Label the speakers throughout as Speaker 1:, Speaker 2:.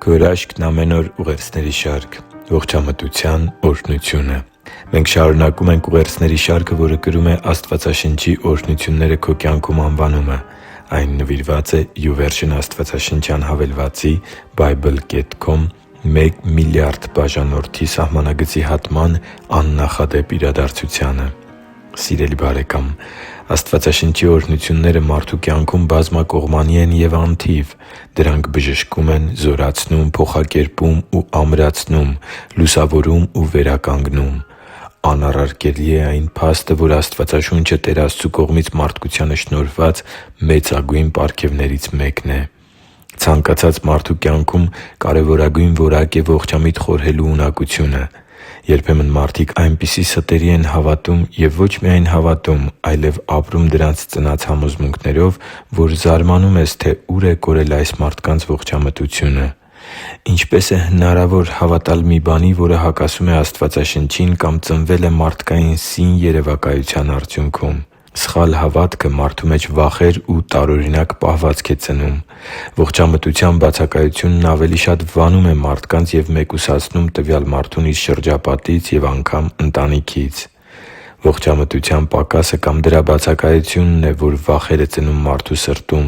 Speaker 1: Քո հրաշքն ամեն օր ուղերձների շարք։ Ողջամտության օրհնությունը։ Մենք շարունակում ենք ուղերձների շարքը, որը կրում է «Աստվածաշնչի օրհնությունները քո կյանքում» անվանումը։ Այն նվիրված է YouVersion աստվածաշնչյան հավելվածի Bible.com 1 միլիարդ բաժանորդի սահմանագծի հատման աննախադեպ իրադարձությանը։ Սիրելի՛ բարեկամ, Աստվածաշնչի օրհնությունները մարդու կյանքում բազմակողմանի են և անթիվ։ Դրանք բժշկում են, զորացնում, փոխակերպում ու ամրացնում, լուսավորում ու վերականգնում։ Անառարկելի է այն փաստը, որ Աստվածաշունչը Տեր Աստծու կողմից մարդկությանը շնորհված մեծագույն պարգևներից մեկն է։ Ցանկացած մարդու կյանքում կարևորագույն որակ է ողջամիտ խորհելու ունակությունը։ Երբեմն մարդիկ այնպիսի ստերի են հավատում և ոչ միայն հավատում, այլև ապրում դրանց ծնած համոզմունքներով, որ զարմանում ես, թե ուր է կորել այս մարդկանց ողջամտությունը։ Ինչպե՞ս է հնարավոր հավատալ մի բանի, որը հակասում է Աստվածաշնչին կամ ծնվել է մարդկային սին երևակայության արդյունքում։ Սխալ հավատքը մարդու մեջ վախեր ու տարօրինակ պահվածք է ծնում։ Ողջամտության բացակայությունն ավելի շատ վանում է մարդկանց և մեկուսացնում տվյալ մարդուն իր շրջապատից և անգամ ընտանիքից։ Ողջամտության պակասը կամ դրա բացակայությունն է, որ վախեր է ծնում մարդու սրտում,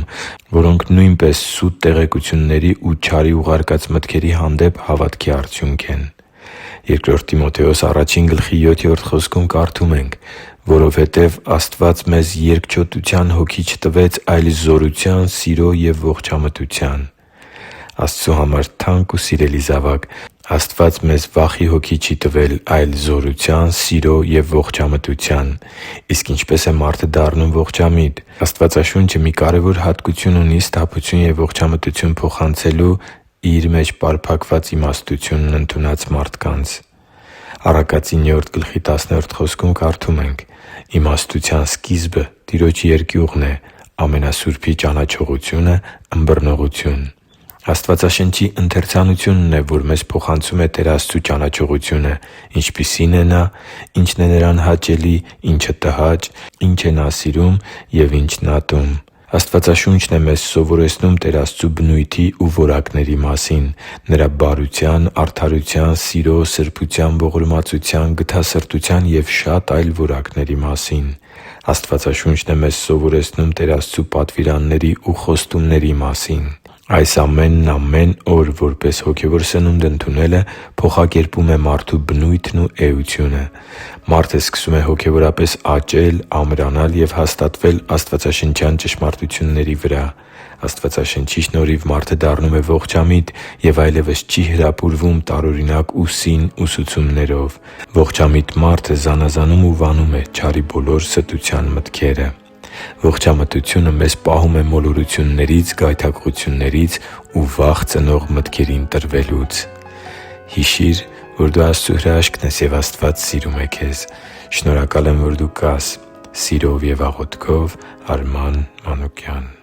Speaker 1: որոնք նույնպես սուտ տեղեկությունների ու չարի ուղարկած մտքերի հանդեպ հավատքի արդյունք են։ 2 Տիմոթեոս 1:7 կարդում ենք. «Որովհետև Աստված մեզ երկչոտության հոգի չտվեց, այլ զորության, սիրո և ողջամտության» Աստծու համար թանկ ու սիրելի՛ զավակ, Աստված մեզ վախի հոգի չի տվել, այլ զորության, սիրո և ողջամտության։ Իսկ ինչպե՞ս է մարդը դառնում ողջամիտ։ Աստվածաշունչը մի կարևոր հատկություն ունի սթափություն և ողջամտություն փոխանցելու իր մեջ պարփակված իմաստությունն ընդունած մարդկանց։ Առակացի 9:10 կարդում ենք. «Իմաստության սկիզբը Տիրոջ երկյուղն է, ամենասուրբի ճանաչողությունը՝ ըմբռնողություն»։ Աստվածաշնչի ընթերցանությունն է, որ մեզ փոխանցում է Տեր Աստծու ճանաչողությունը՝ ինչպիսի՞ն է Նա, ի՞նչն է Նրան հաճելի, ի՞նչը տհաճ, ի՞նչ է Նա սիրում և ի՞նչն ատում։ Աստվածաշունչն է մեզ սովորեցնում Տեր Աստծու բնույթի ու որակների մասին՝ Նրա բարության, արդարության, սիրո, սրբության, ողորմածության, գթասրտության և շատ այլ որակների մասին։ Աստվածաշունչն է մեզ սովորեցնում Տեր Աստծու պատվիրանների ու խոստումների մասին։ Այս ամենն ամեն օր որպես հոգևոր սնունդ ընդունելը փոխակերպում է մարդու բնույթն ու էությունը։ Մարդը սկսում է հոգևորապես աճել, ամրանալ և հաստատվել աստվածաշնչյան ճշմարտությունների վրա։ Աստվածաշնչի շնորհիվ մարդը դառնում է ողջամիտ և այլևս չի հրապուրվում տարօրինակ ու սին ուսուցումներով։ Ողջամիտ մարդը զանազանում ու վանում է չարի բոլոր ստության մտքերը։ Ողջամտությունը մեզ պահում է մոլորություններից, գայթակղություններից ու վախ ծնող մտքերին տրվելուց։ Հիշի՛ր, որ դու Աստծո հրաշքն ես, և Աստված սիրում է քեզ։ Շնորհակալ եմ, որ դու կա՛ս։ Սիրով և աղոթքով, Արման Մանուկյան։